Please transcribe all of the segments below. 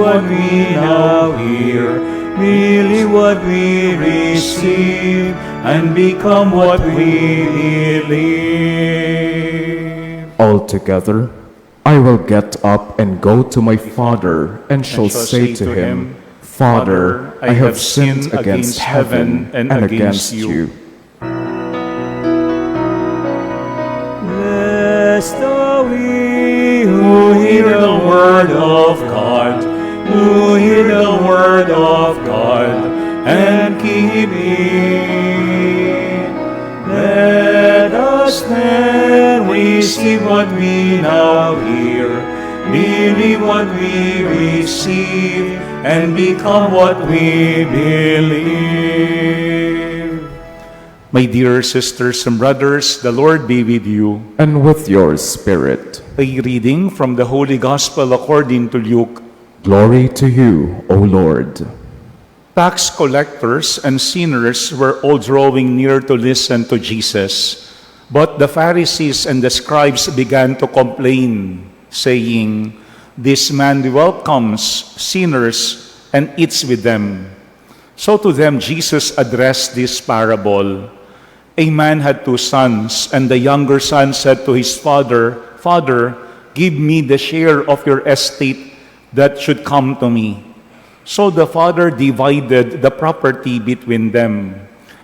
what we now hear, believe what we receive, and become what we believe. Altogether, I will get up and go to my father, and shall say to him, Father, I have sinned against heaven and against you. Blessed are we who hear the word of God, who hear the word of God, and keep it. Let us then receive what we now hear, believe what we receive, and become what we believe. My dear sisters and brothers, the Lord be with you. And with your spirit. A reading from the Holy Gospel according to Luke. Glory to you, O Lord. Tax collectors and sinners were all drawing near to listen to Jesus. But the Pharisees and the scribes began to complain, saying, "This man welcomes sinners and eats with them." So to them Jesus addressed this parable. A man had 2 sons, and the younger son said to his father, "Father, give me the share of your estate that should come to me." So the father divided the property between them.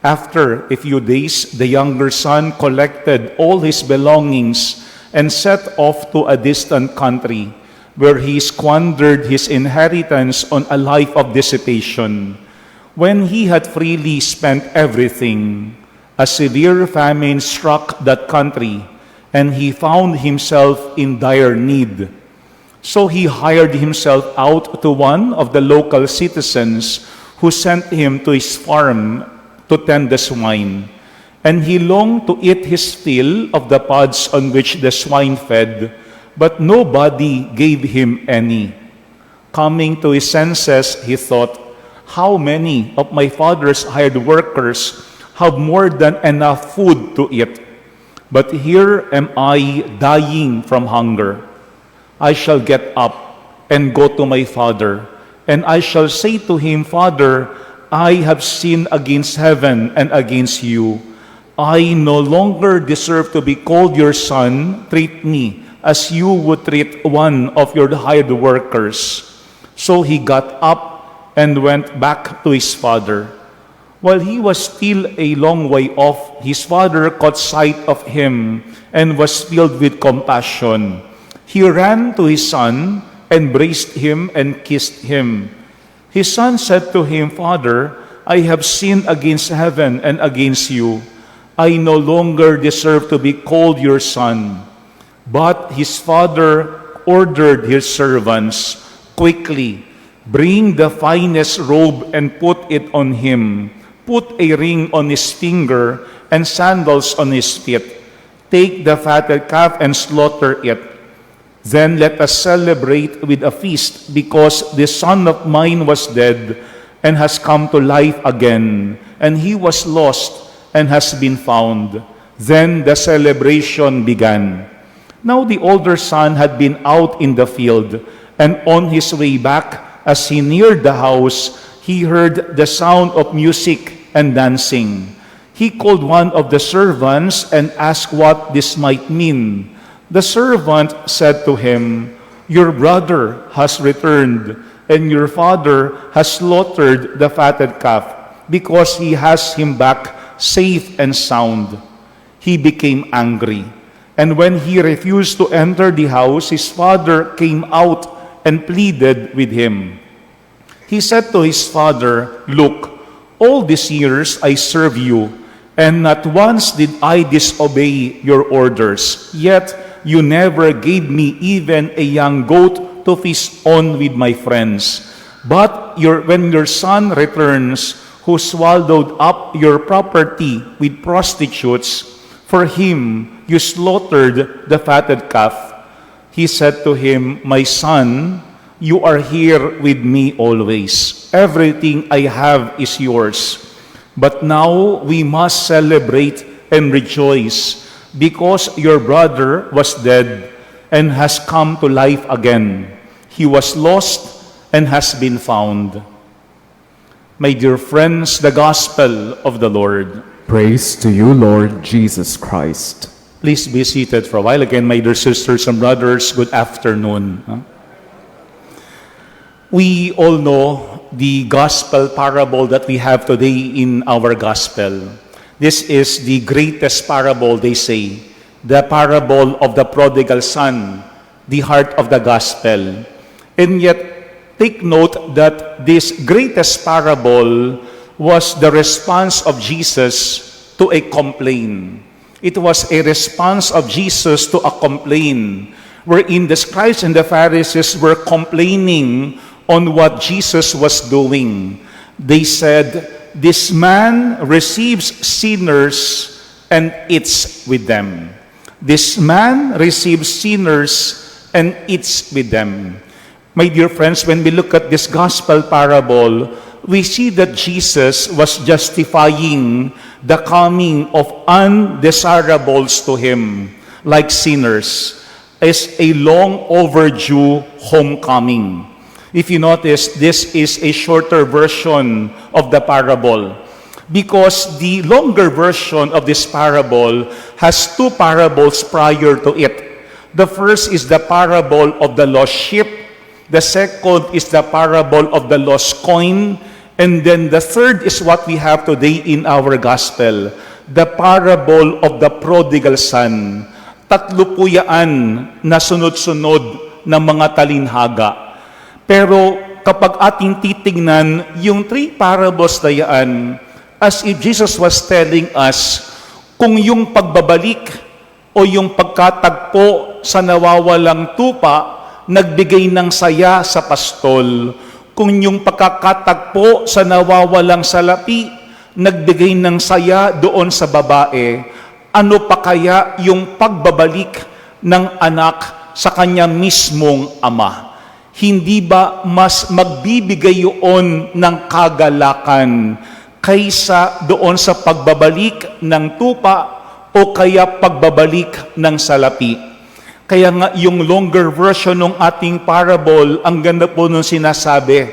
After a few days, the younger son collected all his belongings and set off to a distant country, where he squandered his inheritance on a life of dissipation. When he had freely spent everything, a severe famine struck that country, and he found himself in dire need. So he hired himself out to one of the local citizens, who sent him to his farm to tend the swine. And he longed to eat his fill of the pods on which the swine fed, but nobody gave him any. Coming to his senses, he thought, "How many of my father's hired workers have more than enough food to eat? But here am I dying from hunger. I shall get up and go to my father, and I shall say to him, Father, I have sinned against heaven and against you. I no longer deserve to be called your son. Treat me as you would treat one of your hired workers." So he got up and went back to his father. While he was still a long way off, his father caught sight of him and was filled with compassion. He ran to his son, embraced him, and kissed him. His son said to him, "Father, I have sinned against heaven and against you. I no longer deserve to be called your son." But his father ordered his servants, "Quickly, bring the finest robe and put it on him. Put a ring on his finger and sandals on his feet. Take the fatted calf and slaughter it. Then let us celebrate with a feast, because this son of mine was dead and has come to life again, and he was lost and has been found." Then the celebration began. Now the older son had been out in the field, and on his way back, as he neared the house, he heard the sound of music and dancing. He called one of the servants and asked what this might mean. The servant said to him, "Your brother has returned, and your father has slaughtered the fatted calf, because he has him back safe and sound." He became angry, and when he refused to enter the house, his father came out and pleaded with him. He said to his father, "Look, all these years I serve you, and not once did I disobey your orders. Yet you never gave me even a young goat to feast on with my friends. But when your son returns, who swallowed up your property with prostitutes, for him you slaughtered the fatted calf." He said to him, "My son, you are here with me always. Everything I have is yours. But now we must celebrate and rejoice, because your brother was dead and has come to life again. He was lost and has been found. My dear friends, the Gospel of the Lord. Praise to you, Lord Jesus Christ. Please be seated for a while. Again, my dear sisters and brothers, good afternoon. We all know the Gospel parable that we have today in our Gospel. This is the greatest parable, they say, the parable of the prodigal son, the heart of the Gospel. And yet, take note that this greatest parable was the response of Jesus to a complaint. It was a response of Jesus to a complaint, wherein the scribes and the Pharisees were complaining on what Jesus was doing. They said, "This man receives sinners and eats with them." This man receives sinners and eats with them. My dear friends, when we look at this gospel parable, we see that Jesus was justifying the coming of undesirables to him, like sinners, as a long overdue homecoming. If you notice, this is a shorter version of the parable, because the longer version of this parable has two parables prior to it. The first is the parable of the lost sheep. The second is the parable of the lost coin. And then the third is what we have today in our gospel, the parable of the prodigal son. Tatlo po yan na sunod-sunod na mga talinhaga. Pero kapag ating titignan yung three parables na yan, as if Jesus was telling us, kung yung pagbabalik o yung pagkatagpo sa nawawalang tupa, nagbigay ng saya sa pastol, kung yung pagkakatagpo sa nawawalang salapi, nagbigay ng saya doon sa babae, ano pa kaya yung pagbabalik ng anak sa kanya mismong ama? Hindi ba mas magbibigay yun ng kagalakan kaysa doon sa pagbabalik ng tupa o kaya pagbabalik ng salapi? Kaya nga yung longer version ng ating parable, ang ganda po nung sinasabi.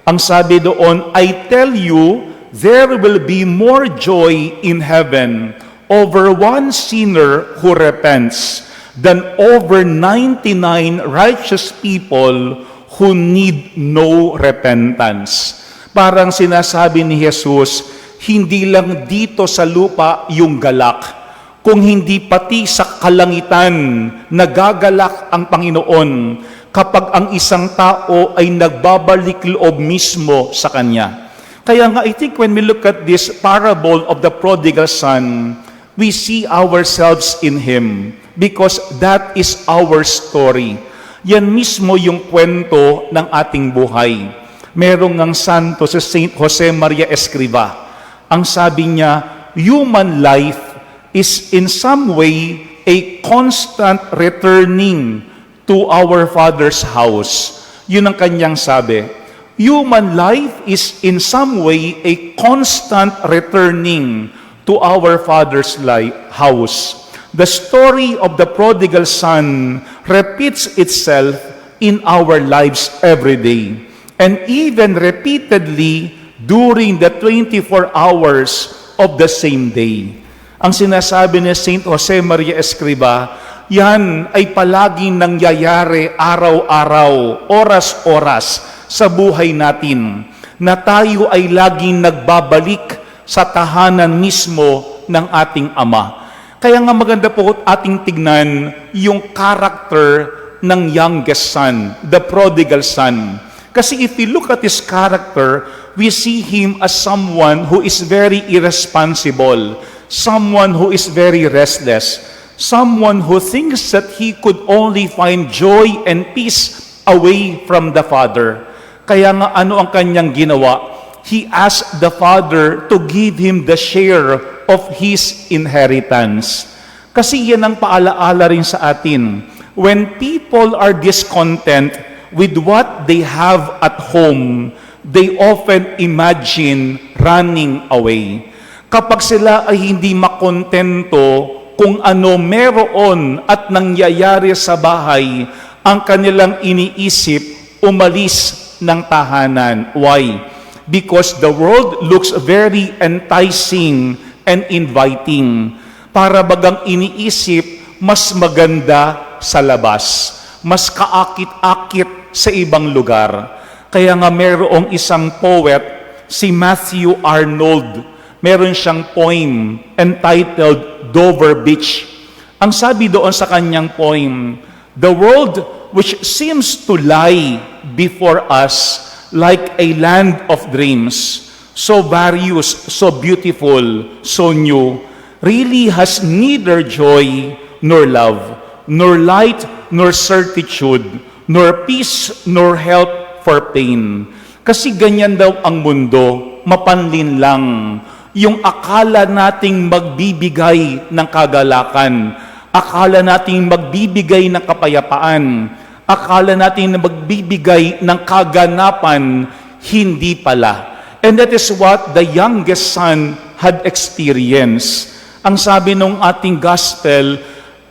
Ang sabi doon, "I tell you, there will be more joy in heaven over one sinner who repents than over 99 righteous people who need no repentance." Parang sinasabi ni Jesus, hindi lang dito sa lupa yung galak, kung hindi pati sa kalangitan nagagalak ang Panginoon kapag ang isang tao ay nagbabalik loob mismo sa Kanya. Kaya nga, I think when we look at this parable of the prodigal son, we see ourselves in him because that is our story. Yan mismo yung kwento ng ating buhay. Merong ng santo si Saint Jose Maria Escriva. Ang sabi niya, human life is in some way a constant returning to our Father's house. Yun ang kanyang sabi. Human life is in some way a constant returning to our Father's house. The story of the prodigal son repeats itself in our lives every day, and even repeatedly during the 24 hours of the same day. Ang sinasabi ni Saint Jose Maria Escriva, yan ay palaging nangyayari araw-araw, oras-oras sa buhay natin, na tayo ay laging nagbabalik sa tahanan mismo ng ating Ama. Kaya nga maganda po ating tignan yung character ng youngest son, the prodigal son. Kasi if we look at his character, we see him as someone who is very irresponsible, someone who is very restless, someone who thinks that he could only find joy and peace away from the Father. Kaya nga ano ang kanyang ginawa? He asked the Father to give him the share of his inheritance. Kasi yan ang paalaala rin sa atin. When people are discontent with what they have at home, they often imagine running away. Kapag sila ay hindi makontento kung ano meron at nangyayari sa bahay, ang kanilang iniisip, umalis ng tahanan. Why? Because the world looks very enticing and inviting. Para bagang iniisip, mas maganda sa labas. Mas kaakit-akit sa ibang lugar. Kaya nga mayroong isang poet, si Matthew Arnold, meron siyang poem entitled Dover Beach. Ang sabi doon sa kanyang poem, "The world which seems to lie before us like a land of dreams, so various, so beautiful, so new, really has neither joy nor love, nor light nor certitude, nor peace nor help for pain." Kasi ganyan daw ang mundo, mapanlin lang. Yung akala nating magbibigay ng kagalakan, akala nating magbibigay ng kapayapaan, akala nating magbibigay ng kaganapan, hindi pala. And that is what the youngest son had experienced. Ang sabi nung ating gospel,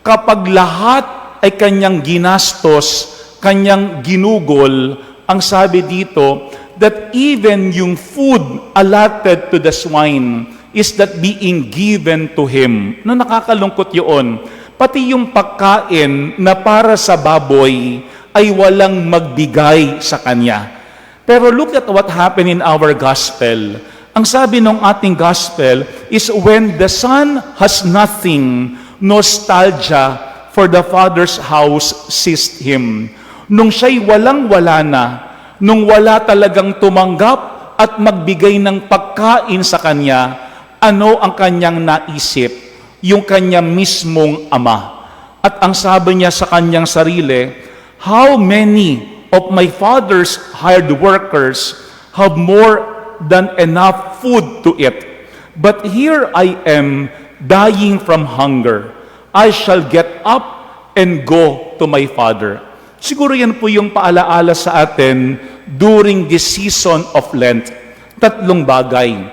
kapag lahat ay kanyang ginastos, kanyang ginugol, ang sabi dito, that even yung food allotted to the swine is that being given to him. No, nakakalungkot yun. Pati yung pagkain na para sa baboy ay walang magbigay sa kanya. Pero look at what happened in our gospel. Ang sabi ng ating gospel is when the son has nothing, nostalgia for the Father's house seized him. Nung siya'y walang-wala na, nung wala talagang tumanggap at magbigay ng pagkain sa kanya, ano ang kanyang naisip? Yung kanya mismong ama. At ang sabi niya sa kanyang sarili, "How many of my father's hired workers have more than enough food to eat? But here I am dying from hunger. I shall get up and go to my father." Siguro yan po yung paalaala sa atin during this season of Lent. Tatlong bagay.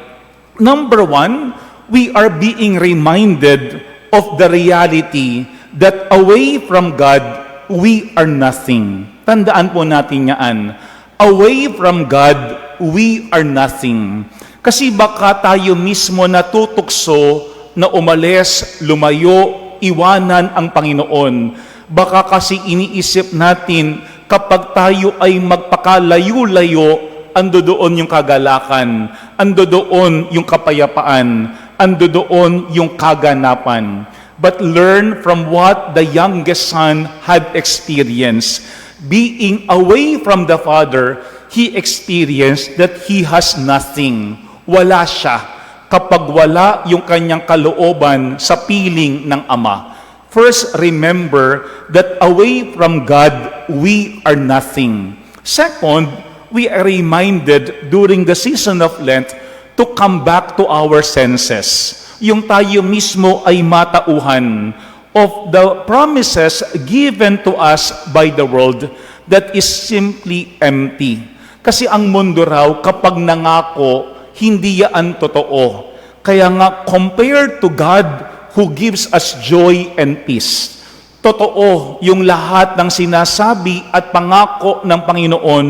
Number one, we are being reminded of the reality that away from God, we are nothing. Tandaan po natin yan. Away from God, we are nothing. Kasi baka tayo mismo natutukso na umalis, lumayo, iwanan ang Panginoon. Baka kasi iniisip natin kapag tayo ay magpakalayo-layo, ando doon yung kagalakan, ando doon yung kapayapaan, ando doon yung kaganapan. But learn from what the youngest son had experienced. Being away from the Father, he experienced that he has nothing. Wala siya kapag wala yung kanyang kalooban sa piling ng Ama. First, remember that away from God, we are nothing. Second, we are reminded during the season of Lent to come back to our senses. Yung tayo mismo ay matauhan of the promises given to us by the world that is simply empty. Kasi ang mundo raw, kapag nangako, hindi yan totoo. Kaya nga, compared to God, who gives us joy and peace. Totoo yung lahat ng sinasabi at pangako ng Panginoon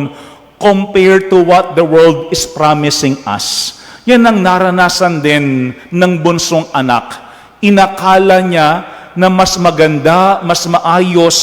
compared to what the world is promising us. Yan ang naranasan din ng bunsong anak. Inakala niya na mas maganda, mas maayos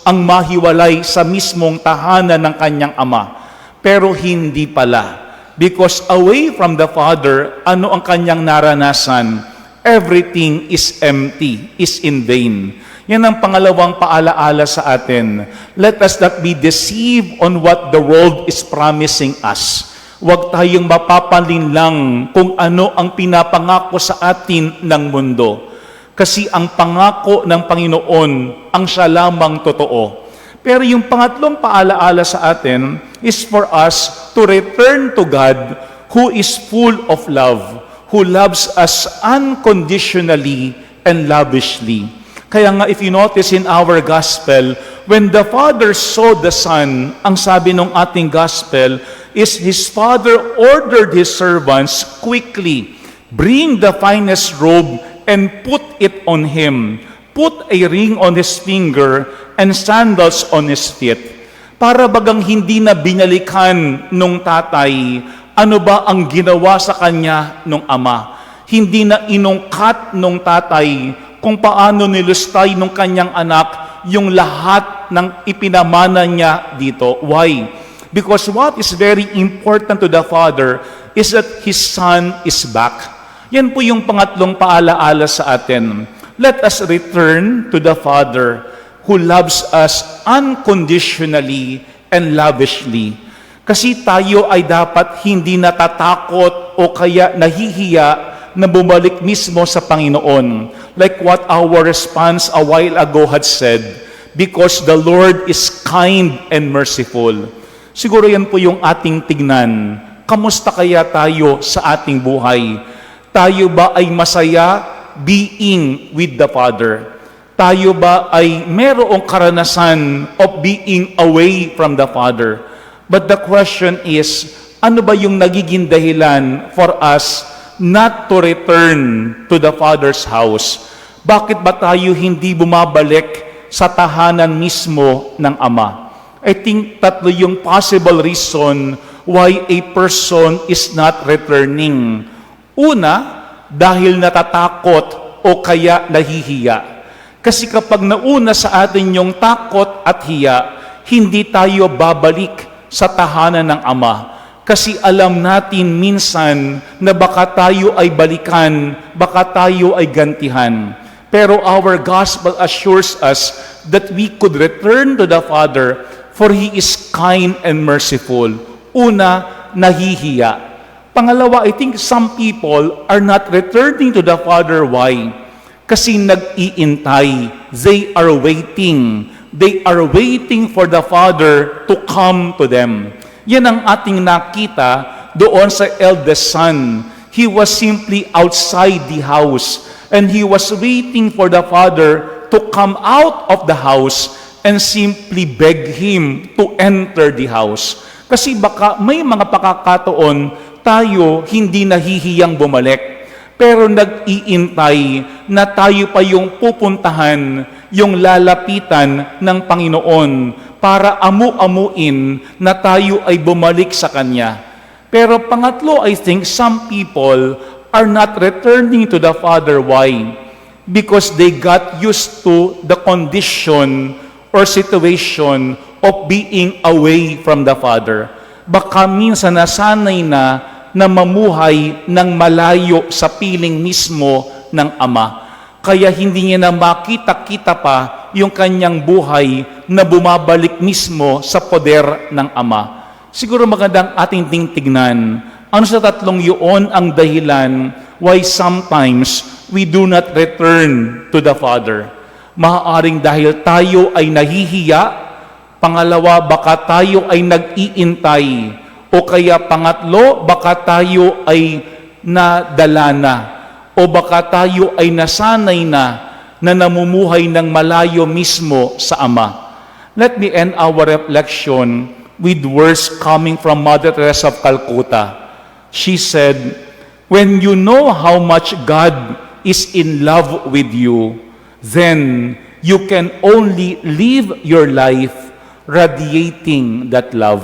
ang mahiwalay sa mismong tahanan ng kanyang ama. Pero hindi pala. Because away from the Father, ano ang kanyang naranasan? Everything is empty, is in vain. Yan ang pangalawang paalaala sa atin. Let us not be deceived on what the world is promising us. Huwag tayong mapapanlin lang kung ano ang pinapangako sa atin ng mundo. Kasi ang pangako ng Panginoon, ang siya lamang totoo. Pero yung pangatlong paalaala sa atin is for us to return to God who is full of love, who loves us unconditionally and lavishly. Kaya nga, if you notice in our gospel, when the Father saw the Son, ang sabi ng ating gospel, is His Father ordered His servants quickly, bring the finest robe and put it on Him. Put a ring on His finger and sandals on His feet. Para bagang hindi na binalikan nung tatay, ano ba ang ginawa sa kanya nung ama. Hindi na inungkat nung tatay kung paano nilustay nung kanyang anak yung lahat ng ipinamana niya dito. Why? Because what is very important to the father is that his son is back. Yan po yung pangatlong paalaala sa atin. Let us return to the Father who loves us unconditionally and lavishly. Kasi tayo ay dapat hindi natatakot o kaya nahihiya na bumalik mismo sa Panginoon. Like what our response a while ago had said, because the Lord is kind and merciful. Siguro yan po yung ating tignan. Kamusta kaya tayo sa ating buhay? Tayo ba ay masaya being with the Father? Tayo ba ay merong karanasan of being away from the Father? But the question is, ano ba yung nagiging dahilan for us not to return to the Father's house? Bakit ba tayo hindi bumabalik sa tahanan mismo ng Ama? I think tatlo yung possible reason why a person is not returning. Una, dahil natatakot o kaya nahihiya. Kasi kapag nauna sa atin yung takot at hiya, hindi tayo babalik sa tahanan ng Ama. Kasi alam natin minsan na baka tayo ay balikan, baka tayo ay gantihan. Pero our gospel assures us that we could return to the Father, for He is kind and merciful. Una, nahihiya. Pangalawa, I think some people are not returning to the Father. Why? Kasi nag-iintay. They are waiting. They are waiting for the Father to come to them. Yan ang ating nakita doon sa eldest son. He was simply outside the house and he was waiting for the Father to come out of the house and simply beg him to enter the house. Kasi baka may mga pakakataon tayo hindi nahihiyang bumalik, pero nag-iintay na tayo pa yung pupuntahan, yung lalapitan ng Panginoon para amu-amuin na tayo ay bumalik sa Kanya. Pero pangatlo, I think some people are not returning to the Father. Why? Because they got used to the condition or situation of being away from the Father. Baka minsan nasanay na mamuhay ng malayo sa piling mismo ng Ama. Kaya hindi niya na makita-kita pa yung kanyang buhay na bumabalik mismo sa poder ng Ama. Siguro magandang ating tingnan, ano sa tatlong yun ang dahilan why sometimes we do not return to the Father. Maaaring dahil tayo ay nahihiya, pangalawa, baka tayo ay nag-iintay, o kaya pangatlo, baka tayo ay nadala na, o baka tayo ay nasanay na namumuhay ng malayo mismo sa Ama. Let me end our reflection with words coming from Mother Teresa of Calcutta. She said, "When you know how much God is in love with you, then you can only live your life radiating that love."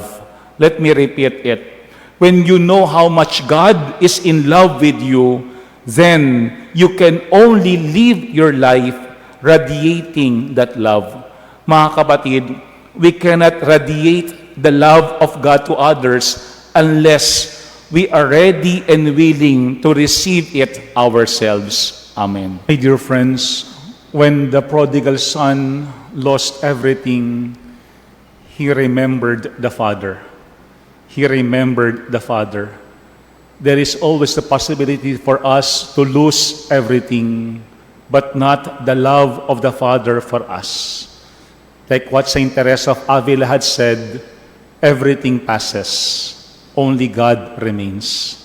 Let me repeat it. When you know how much God is in love with you, then you can only live your life radiating that love. Mga kapatid, we cannot radiate the love of God to others unless we are ready and willing to receive it ourselves. Amen. My dear friends, when the prodigal son lost everything, he remembered the Father. He remembered the Father. There is always the possibility for us to lose everything, but not the love of the Father for us. Like what Saint Teresa of Avila had said, everything passes, only God remains.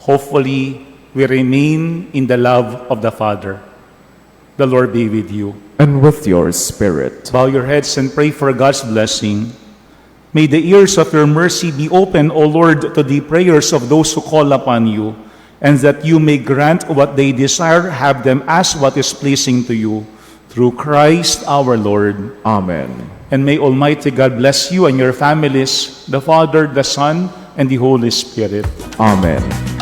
Hopefully, we remain in the love of the Father. The Lord be with you. And with your spirit. Bow your heads and pray for God's blessing. May the ears of your mercy be open, O Lord, to the prayers of those who call upon you, and that you may grant what they desire, have them ask what is pleasing to you. Through Christ our Lord. Amen. And may Almighty God bless you and your families, the Father, the Son, and the Holy Spirit. Amen.